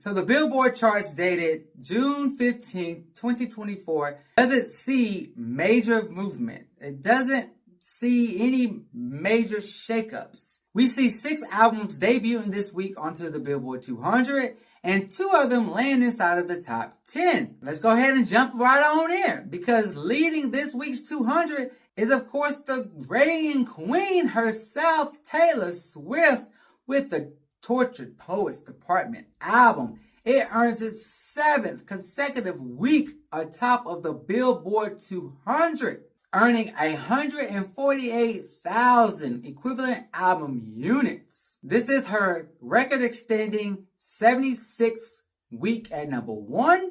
So the Billboard charts dated June 15th, 2024 doesn't see major movement. It doesn't see any major shakeups. We see 6 albums debuting this week onto the Billboard 200 and 2 of them land inside of the top 10. Let's go ahead and jump right on in, because leading this week's 200 is of course the reigning queen herself, Taylor Swift, with the Tortured Poets Department album. It earns its 7th consecutive week atop of the Billboard 200, earning 148,000 equivalent album units. This is her record-extending 76th week at number 1,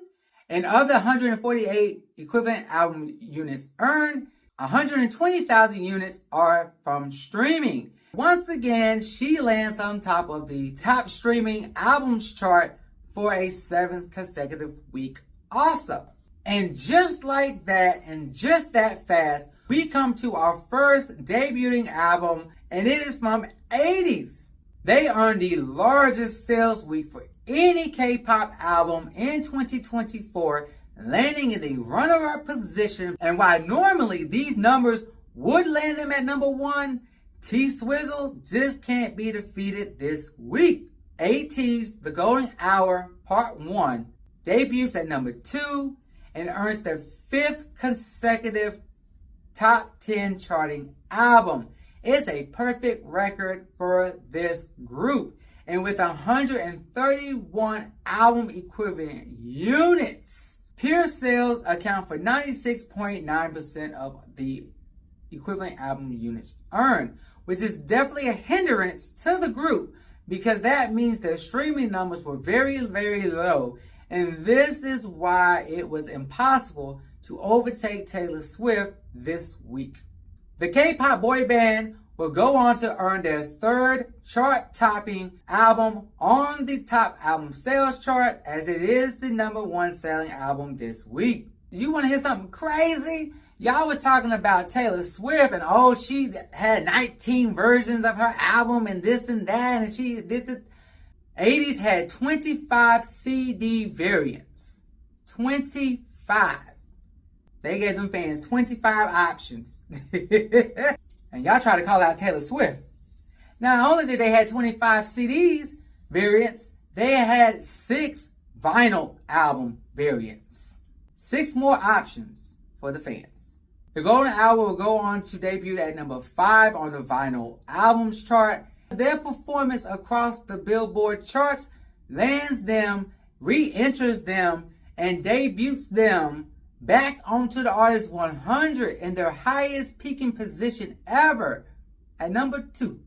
and of the 148 equivalent album units earned, 120,000 units are from streaming. Once again, she lands on top of the top streaming albums chart for a 7th consecutive week also. And just like that, and just that fast, we come to our first debuting album, and it is from Ateez. They earned the largest sales week for any K-pop album in 2024, landing in the runner-up position. And while normally these numbers would land them at number 1, T-Swizzle just can't be defeated this week. Ateez, The Golden Hour Part 1 debuts at number 2 and earns their 5th consecutive top 10 charting album. It's a perfect record for this group. And with 131 album equivalent units, pure sales account for 96.9% of the equivalent album units earned, which is definitely a hindrance to the group, because that means their streaming numbers were very, very low. And this is why it was impossible to overtake Taylor Swift this week. The K-pop boy band will go on to earn their 3rd chart-topping album on the top album sales chart, as it is the number 1 selling album this week. You want to hear something crazy? Y'all was talking about Taylor Swift and she had 19 versions of her album and this and that, and she did the Ateez had 25 CD variants. 25. They gave them fans 25 options. And y'all try to call out Taylor Swift. Not only did they have 25 CDs variants, they had 6 vinyl album variants. 6 more options for the fans. The Golden Hour will go on to debut at number 5 on the vinyl albums chart. Their performance across the Billboard charts lands them, re-enters them, and debuts them back onto the Artist 100 in their highest peaking position ever at number 2.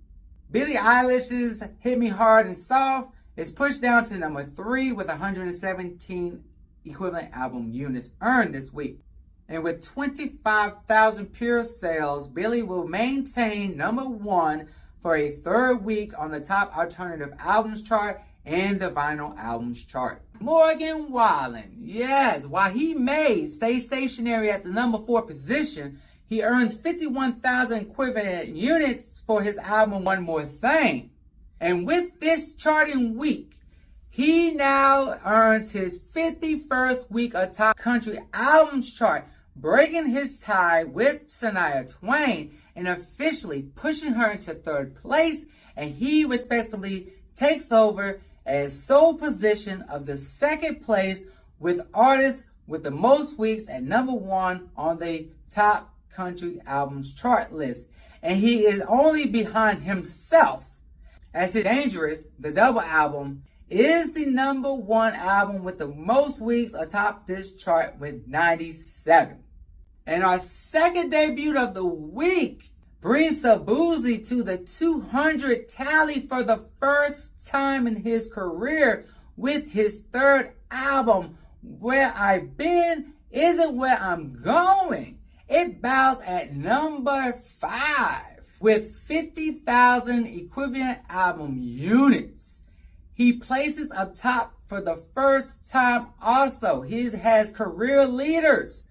Billie Eilish's Hit Me Hard and Soft is pushed down to number 3 with 117 equivalent album units earned this week. And with 25,000 pure sales, Billie will maintain number 1 for a 3rd week on the top alternative albums chart and the vinyl albums chart. Morgan Wallen, yes, while he may stay stationary at the number 4 position, he earns 51,000 equivalent units for his album One More Thing. And with this charting week, he now earns his 51st week atop country albums chart, breaking his tie with Shania Twain and officially pushing her into 3rd place, and he respectfully takes over as sole position of the 2nd place with artists with the most weeks at number 1 on the top country albums chart list. And he is only behind himself, as his Dangerous, the double album, is the number 1 album with the most weeks atop this chart with 97. And our 2nd debut of the week brings Shaboozey to the 200 tally for the first time in his career with his 3rd album, Where I've Been Isn't Where I'm Going. It bows at number 5 with 50,000 equivalent album units. He places up top for the first time also. He has career leaders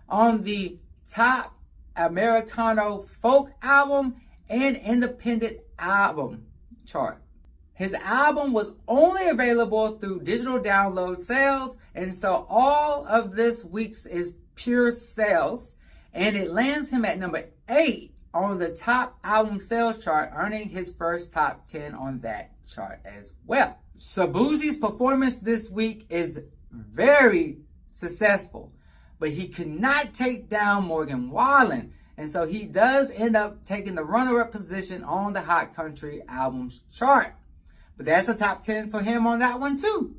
on the top Americano folk album and independent album chart. His album was only available through digital download sales, and so all of this week's is pure sales, and it lands him at number 8 on the top album sales chart, earning his first top 10 on that chart as well. Shaboozie's performance this week is very successful, but he could not take down Morgan Wallen, and so he does end up taking the runner-up position on the Hot Country Albums chart. But that's a top 10 for him on that one too.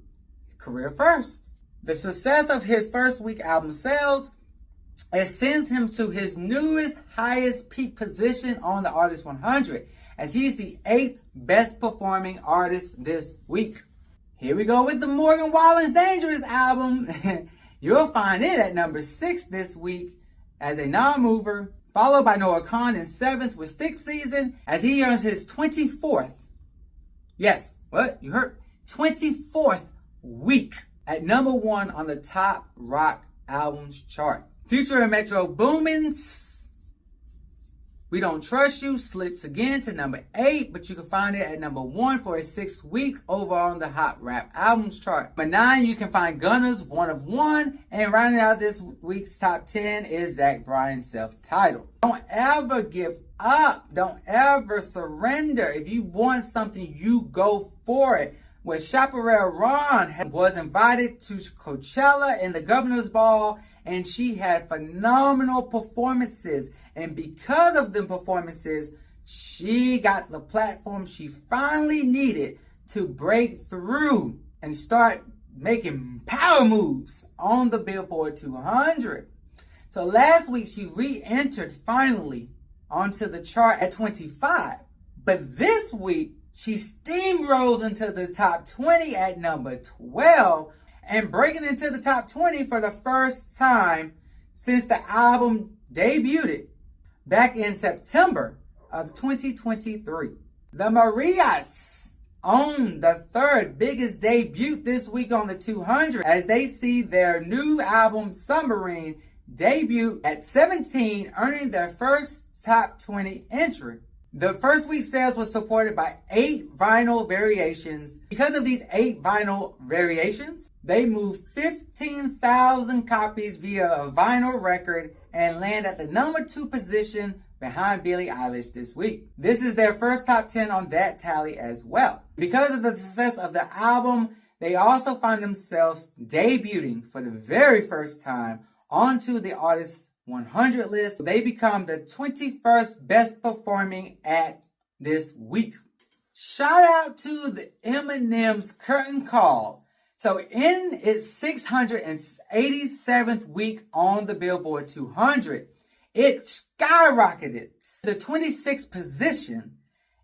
Career first. The success of his first week album sales ascends him to his newest highest peak position on the Artist 100, as he's the 8th best performing artist this week. Here we go with the Morgan Wallen's Dangerous album. You'll find it at number 6 this week as a non-mover, followed by Noah Kahan in 7th with Stick Season, as he earns his 24th. Yes, what? You heard? 24th week at number 1 on the top rock albums chart. Future and Metro Boomin's We Don't Trust You slips again to number 8, but you can find it at number 1 for a 6th week over on the Hot Rap Albums chart. Number 9, you can find Gunna's One of One, and rounding out this week's top 10 is Zach Bryan's Self-Titled. Don't ever give up. Don't ever surrender. If you want something, you go for it. Where Chaparral Ron was invited to Coachella in the Governor's Ball, and she had phenomenal performances. And because of them performances, she got the platform she finally needed to break through and start making power moves on the Billboard 200. So last week, she re-entered finally onto the chart at 25. But this week, she steamrolls into the top 20 at number 12 and breaking into the top 20 for the first time since the album debuted back in September of 2023. The Marias own the 3rd biggest debut this week on the 200 as they see their new album Submarine debut at 17, earning their first top 20 entry. The first week's sales was supported by 8 vinyl variations. Because of these 8 vinyl variations, they moved 15,000 copies via a vinyl record and land at the number 2 position behind Billie Eilish this week. This is their first top 10 on that tally as well. Because of the success of the album, they also find themselves debuting for the very first time onto the Artist 100 list. They become the 21st best performing act this week. Shout out to the Eminem's Curtain Call. So in its 687th week on the Billboard 200, it skyrocketed to the 26th position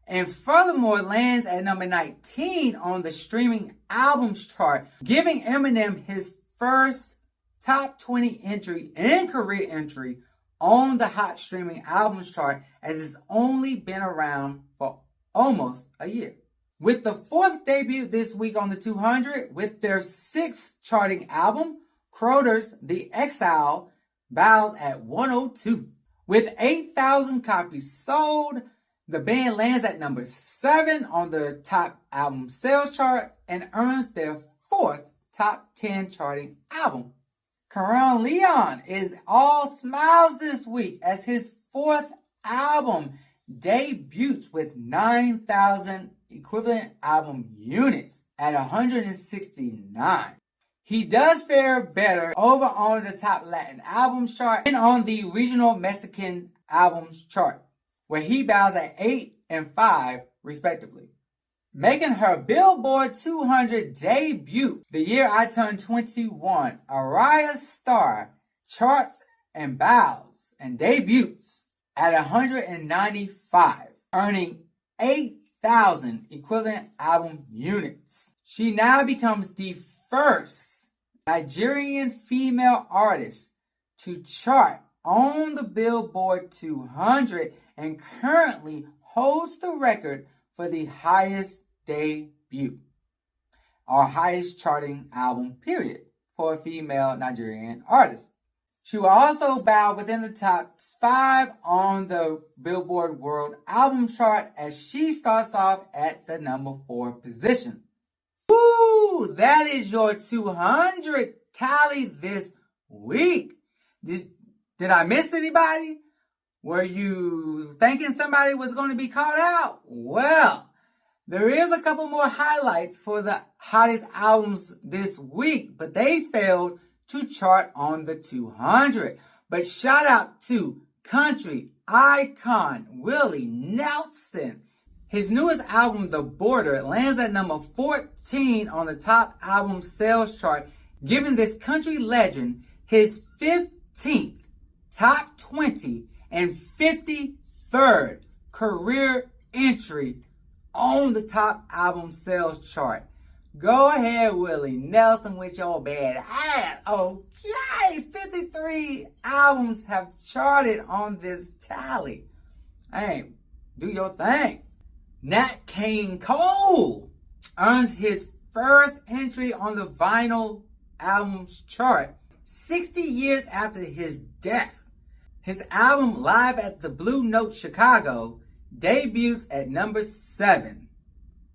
and furthermore lands at number 19 on the streaming albums chart, giving Eminem his first top 20 entry and career entry on the Hot Streaming Albums chart, as it's only been around for almost a year. With the 4th debut this week on the 200, with their 6th charting album, Crowder's The Exile bows at 102. With 8,000 copies sold, the band lands at number 7 on the top album sales chart and earns their 4th top 10 charting album. Karan Leon is all smiles this week as his 4th album debuts with 9,000 equivalent album units at 169. He does fare better over on the top Latin albums chart and on the regional Mexican albums chart, where he bows at 8 and 5 respectively. Making her Billboard 200 debut the year I turned 21, Araya Starr charts and bows and debuts at 195, earning 8,000 equivalent album units. She now becomes the first Nigerian female artist to chart on the Billboard 200 and currently holds the record for the highest debut or highest charting album period for a female Nigerian artist. She will also bow within the top 5 on the Billboard World Album Chart as she starts off at the number 4 position. Woo! That is your 200 tally this week. Did I miss anybody? Were you thinking somebody was going to be caught out? Well, there is a couple more highlights for the hottest albums this week, but they failed to chart on the 200. But shout out to country icon Willie Nelson. His newest album, The Border, lands at number 14 on the top album sales chart, giving this country legend his 15th, top 20, and 53rd career entry on the top album sales chart. Go ahead, Willie Nelson, with your bad ass. Okay, 53 albums have charted on this tally. Hey, do your thing. Nat King Cole earns his first entry on the vinyl albums chart 60 years after his death. His album Live at the Blue Note Chicago debuts at number 7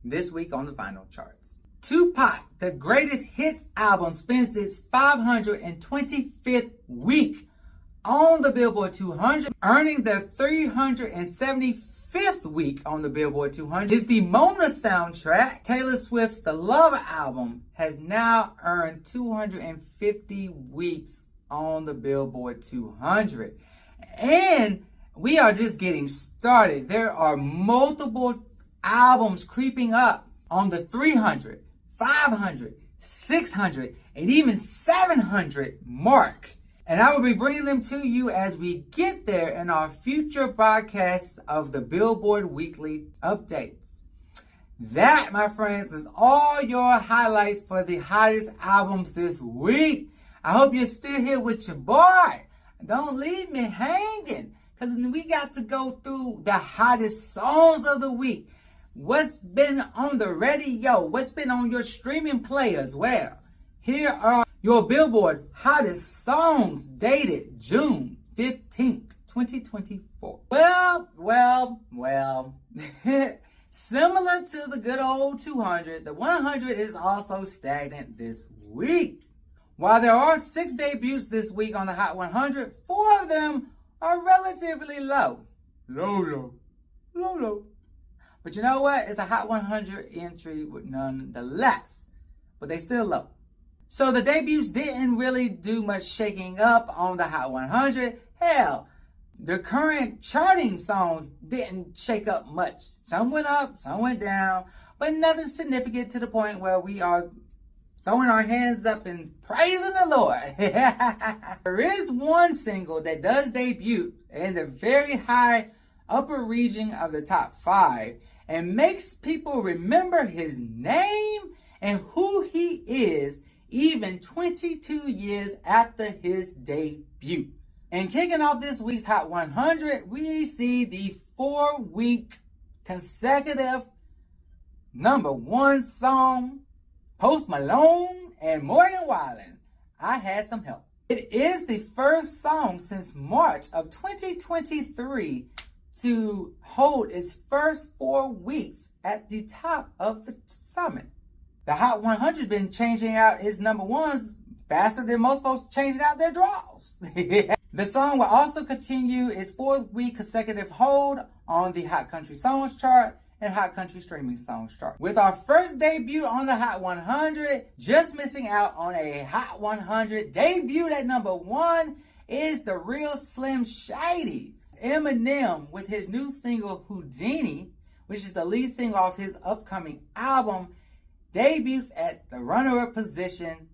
this week on the vinyl charts. Tupac, the Greatest Hits album, spends its 525th week on the Billboard 200, earning their 375th week on the Billboard 200. Is the Mona soundtrack. Taylor Swift's The Lover album has now earned 250 weeks on the Billboard 200. And we are just getting started. There are multiple albums creeping up on the 300, 500, 600, and even 700 mark. And I will be bringing them to you as we get there in our future broadcasts of the Billboard Weekly Updates. That, my friends, is all your highlights for the hottest albums this week. I hope you're still here with your boy. Don't leave me hanging, because we got to go through the hottest songs of the week. What's been on the radio? What's been on your streaming players? Well, here are your Billboard hottest songs dated June 15th, 2024. Well. Similar to the good old 200, the 100 is also stagnant this week. While there are 6 debuts this week on the Hot 100, 4 of them are relatively low. Low. But you know what? It's a Hot 100 entry nonetheless. But they still low. So the debuts didn't really do much shaking up on the Hot 100. Hell, the current charting songs didn't shake up much. Some went up, some went down. But nothing significant to the point where we are throwing our hands up and praising the Lord. There is one single that does debut in the very high upper region of the top 5 and makes people remember his name and who he is even 22 years after his debut. And kicking off this week's Hot 100, we see the 4-week consecutive number 1 song, Post Malone and Morgan Wallen, I Had Some Help. It is the first song since March of 2023 to hold its first 4 weeks at the top of the summit. The Hot 100 has been changing out its number 1s faster than most folks changing out their draws. The song will also continue its 4th week consecutive hold on the Hot Country Songs chart and Hot Country Streaming Songs chart. With our first debut on the Hot 100, just missing out on a Hot 100 debut at number 1 is the real Slim Shady. Eminem with his new single Houdini, which is the lead single off his upcoming album, debuts at the runner-up position,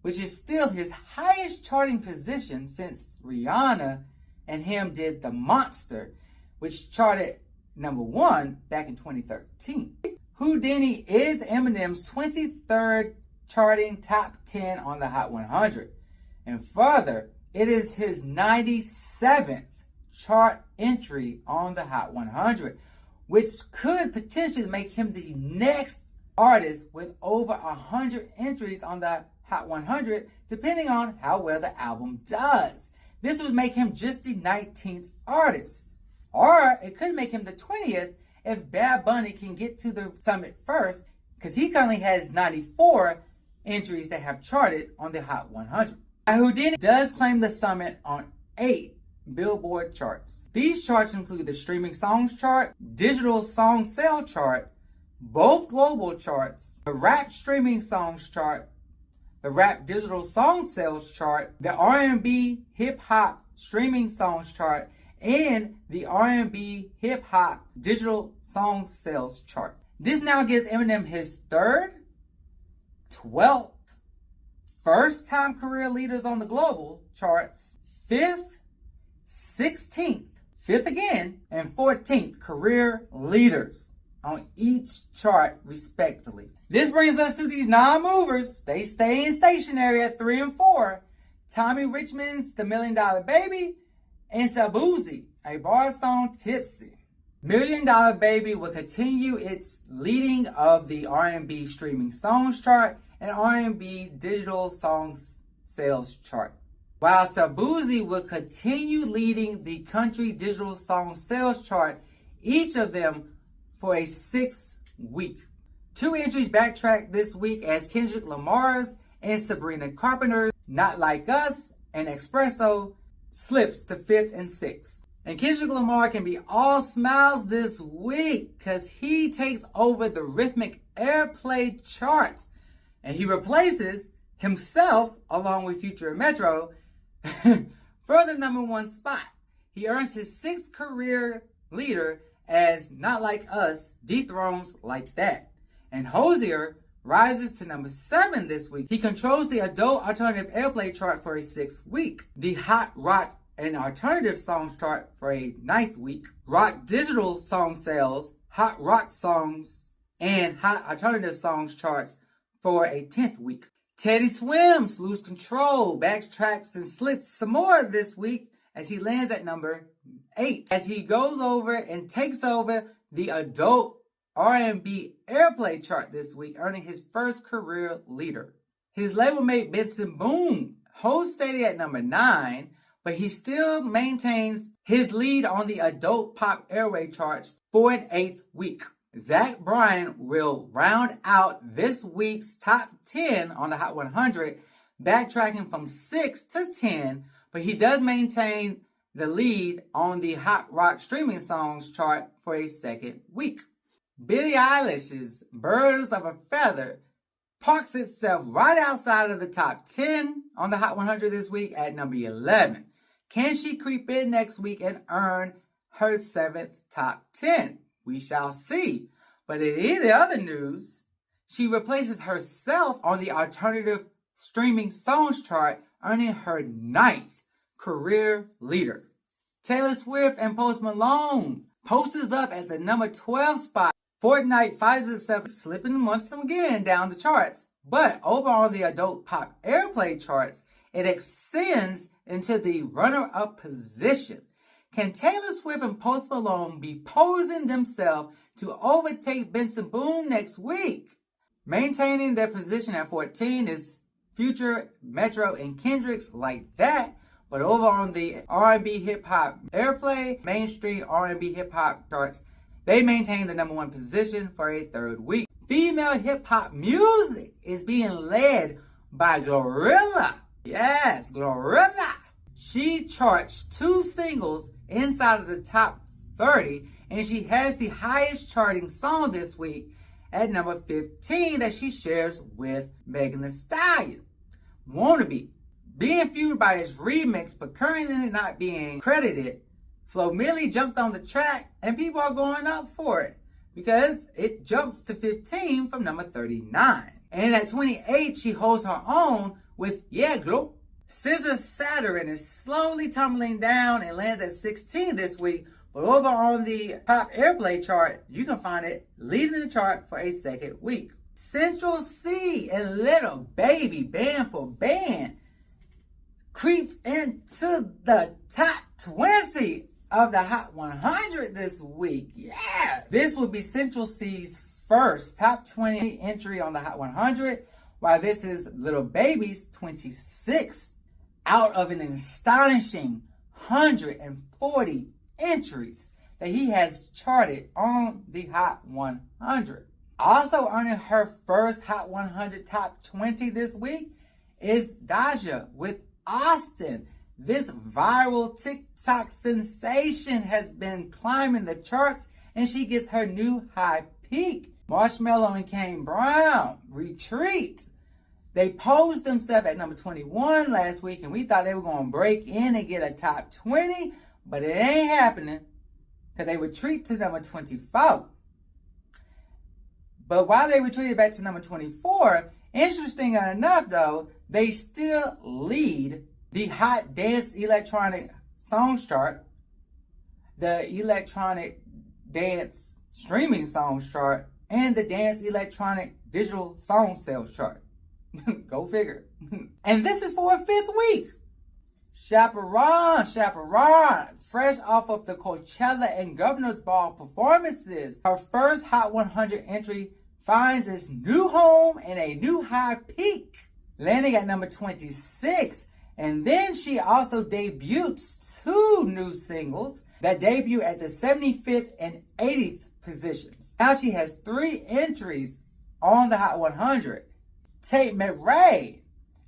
which is still his highest charting position since Rihanna and him did The Monster, which charted number 1 back in 2013. Houdini is Eminem's 23rd charting top 10 on the Hot 100. And further, it is his 97th chart entry on the Hot 100, which could potentially make him the next artist with over 100 entries on the Hot 100, depending on how well the album does. This would make him just the 19th artist. Or it could make him the 20th if Bad Bunny can get to the summit first, because he currently has 94 entries that have charted on the Hot 100. Houdini does claim the summit on 8 Billboard charts. These charts include the Streaming Songs Chart, Digital Song Sale Chart, both global charts, the Rap Streaming Songs Chart, the Rap Digital Song Sales Chart, the R&B Hip Hop Streaming Songs Chart, and the R&B Hip Hop Digital Song Sales Chart. This now gives Eminem his 3rd, 12th, first-time career leaders on the global charts, 5th, 16th, 5th again, and 14th career leaders on each chart respectively. This brings us to these non-movers. They stay in stationary at 3 and 4. Tommy Richmond's The $1 Million Baby and Shaboozey, a bar song Tipsy. $1 Million Baby will continue its leading of the R&B Streaming Songs Chart and R&B Digital Songs Sales Chart, while Shaboozey will continue leading the Country Digital Song Sales Chart, each of them for a 6-week. 2 entries backtracked this week as Kendrick Lamar's and Sabrina Carpenter's Not Like Us and Espresso slips to 5th and 6th. And Kendrick Lamar can be all smiles this week because he takes over the rhythmic airplay charts. And he replaces himself, along with Future and Metro, for the #1 spot. He earns his 6th career leader as Not Like Us dethrones Like That. And Hozier rises to #7 this week. He controls the adult alternative airplay chart for a 6th week. The Hot Rock and Alternative Songs chart for a 9th week. Rock Digital Song Sales, Hot Rock Songs, and Hot Alternative Songs charts for a 10th week. Teddy Swims Lose Control backtracks and slips some more this week as he lands at #8. As he goes over and takes over the adult R&B airplay chart this week, earning his 1st career leader. His label mate Benson Boone holds steady at #9, but he still maintains his lead on the adult pop airway charts for an 8th week. Zach Bryan will round out this week's top 10 on the Hot 100, backtracking from 6 to 10, but he does maintain the lead on the Hot Rock Streaming Songs chart for a 2nd week. Billie Eilish's Birds of a Feather parks itself right outside of the top 10 on the Hot 100 this week at #11. Can she creep in next week and earn her 7th top 10? We shall see. But in the other news, she replaces herself on the alternative streaming songs chart, earning her 9th career leader. Taylor Swift and Post Malone posts up at the #12 spot. Fortnite finds itself slipping once again down the charts. But over on the adult pop airplay charts, it ascends into the runner-up position. Can Taylor Swift and Post Malone be posing themselves to overtake Benson Boone next week? Maintaining their position at 14 is Future, Metro, and Kendrick's Like That. But over on the R&B Hip Hop airplay, mainstream R&B Hip Hop charts, they maintain the #1 position for a 3rd week. Female hip hop music is being led by Glorilla. Yes, Glorilla. She charts 2 singles inside of the top 30, and she has the highest charting song this week at #15 that she shares with Megan Thee Stallion. Wannabe. Being feud by its remix, but currently not being credited, Flo Milli jumped on the track, and people are going up for it because it jumps to 15 from #39. And at 28, she holds her own with Yeah Glow. SZA Saturn is slowly tumbling down and lands at 16 this week, but over on the pop airplay chart, you can find it leading the chart for a 2nd week. Central C and Little Baby, band for band, creeps into the top 20 of the Hot 100 this week. Yeah! This would be Central C's first top 20 entry on the Hot 100, while this is Little Baby's 26th out of an astonishing 140 entries that he has charted on the Hot 100. Also earning her first Hot 100 Top 20 this week is Doja with Austin. This viral TikTok sensation has been climbing the charts, and she gets her new high peak. Marshmello and Kane Brown, Retreat. They posed themselves at number 21 last week, and we thought they were going to break in and get a top 20, but it ain't happening because they retreat to number 24. But while they retreated back to number 24, interesting enough though, they still lead the Hot Dance Electronic Songs Chart, the Electronic Dance Streaming Songs Chart, and the Dance Electronic Digital Song Sales Chart. Go figure. And this is for a 5th week. Chaperone, fresh off of the Coachella and Governor's Ball performances, her first Hot 100 entry finds its new home and a new high peak, landing at number 26. And then she also debuts 2 new singles that debut at the 75th and 80th positions. Now she has 3 entries on the Hot 100. Tate McRae.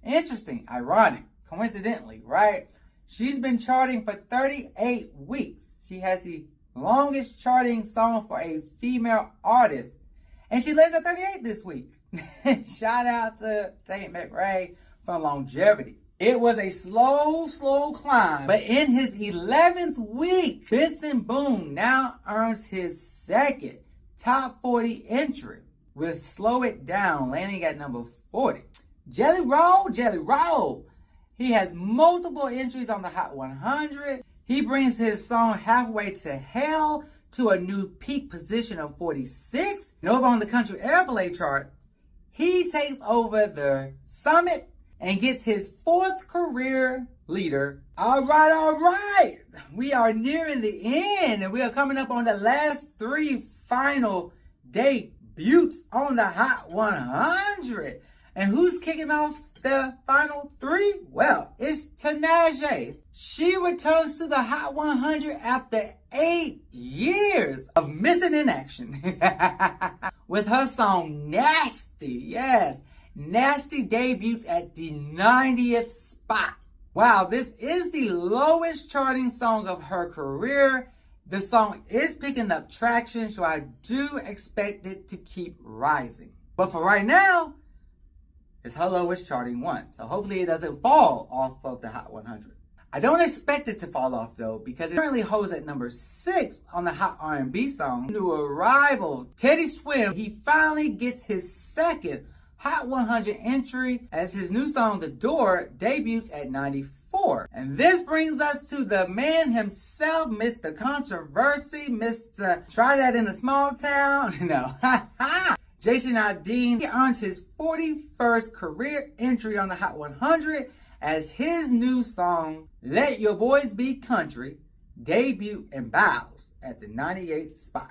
Interesting, ironic, coincidentally, right? She's been charting for 38 weeks. She has the longest charting song for a female artist. And she lands at 38 this week. Shout out to Tate McRae for longevity. It was a slow climb, but in his 11th week, Benson Boone now earns his second top 40 entry with Slow It Down, landing at number 40. Jelly Roll. He has multiple entries on the Hot 100. He brings his song Halfway to Hell to a new peak position of 46. And over on the country airplay chart, he takes over the summit and gets his 4th career leader. All right. We are nearing the end, and we are coming up on the last 3 final debuts on the Hot 100. And who's kicking off the final 3? Well, it's Tinashe. She returns to the Hot 100 after 8 years of missing in action with her song Nasty. Yes, Nasty debuts at the 90th spot. Wow, this is the lowest charting song of her career. The song is picking up traction, so I do expect it to keep rising. But for right now, it's her lowest charting one. So hopefully it doesn't fall off of the Hot 100. I don't expect it to fall off though, because it currently holds at number 6 on the Hot R&B song. New arrival, Teddy Swims. He finally gets his second Hot 100 entry as his new song, The Door, debuts at 94. And this brings us to the man himself, Mr. Controversy, Mr. Try That in a Small Town. No. Jason Aldean. He earns his 41st career entry on the Hot 100 as his new song, Let Your Boys Be Country, debut and bows at the 98th spot.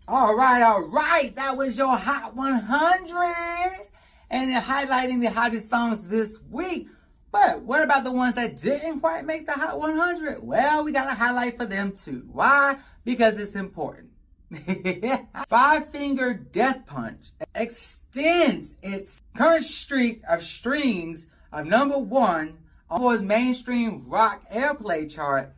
All right. That was your Hot 100. And highlighting the hottest songs this week. But what about the ones that didn't quite make the Hot 100? Well, we got to highlight for them too. Why? Because it's important. Five Finger Death Punch extends its current streak of streams of number 1 on its mainstream rock airplay chart,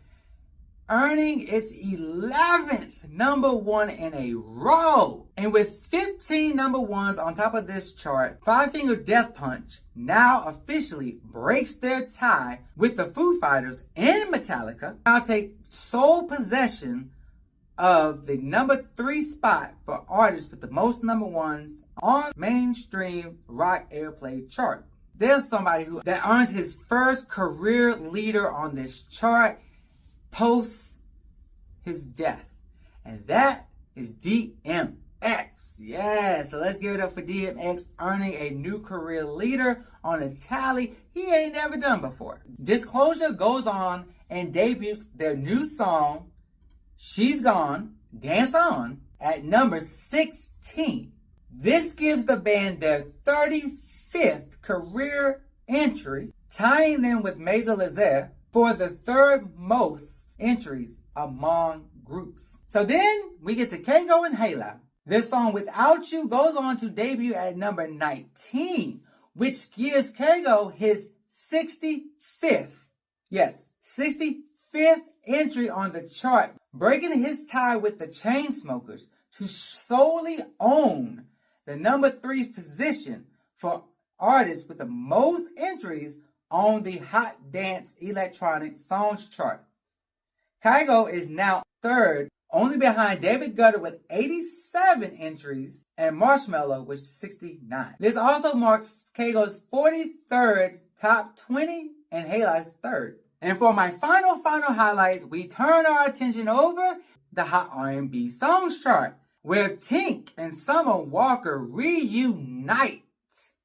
earning its 11th number 1 in a row. And with 15 number 1s on top of this chart, Five Finger Death Punch now officially breaks their tie with the Foo Fighters and Metallica. Now take sole possession of the number 3 spot for artists with the most number 1s on mainstream rock airplay chart. There's somebody that earns his first career leader on this chart post his death, and that is DMX. Yes, so let's give it up for DMX earning a new career leader on a tally he ain't never done before. Disclosure goes on and debuts their new song, She's Gone, Dance On, at number 16. This gives the band their 35th career entry tying them with Major Lazer for the third most entries among groups. So then we get to Kygo and Halo. This song Without You goes on to debut at number 19, which gives Kygo his 65th, yes, 65th entry on the chart, breaking his tie with the Chainsmokers to solely own the number 3 position for artists with the most entries on the Hot Dance Electronic Songs chart. Kygo is now third, only behind David Guetta with 87 entries and Marshmello with 69. This also marks Kygo's 43rd top 20 and Hala's third. And for my final highlights, we turn our attention over the Hot R&B Songs chart, where Tink and Summer Walker reunite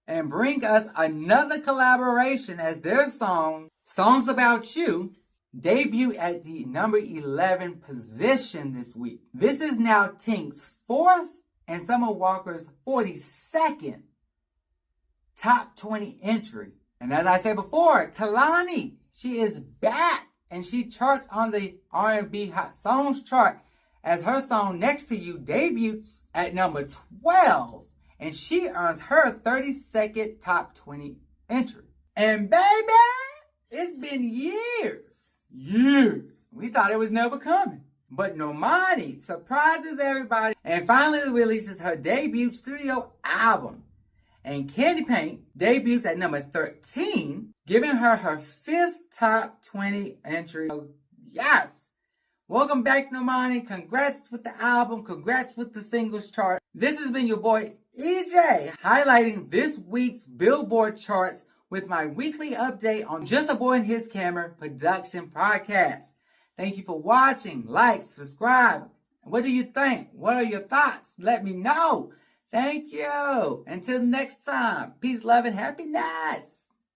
and bring us another collaboration as their song, Songs About You, debut at the number 11 position this week. This is now Tink's 4th and Summer Walker's 42nd top 20 entry. And as I said before, Kalani, she is back and she charts on the R&B Hot Songs chart as her song Next to You debuts at number 12. And she earns her 32nd top 20 entry. And baby, it's been years. We thought it was never coming. But Normani surprises everybody and finally releases her debut studio album. And Candy Paint debuts at number 13, giving her her 5th top 20 entry. Yes! Welcome back, Normani. Congrats with the album. Congrats with the singles chart. This has been your boy, EJ, highlighting this week's Billboard charts with my weekly update on Just a Boy and His Camera production podcast. Thank you for watching. Like, subscribe. What do you think? What are your thoughts? Let me know. Thank you. Until next time, peace, love, and happiness.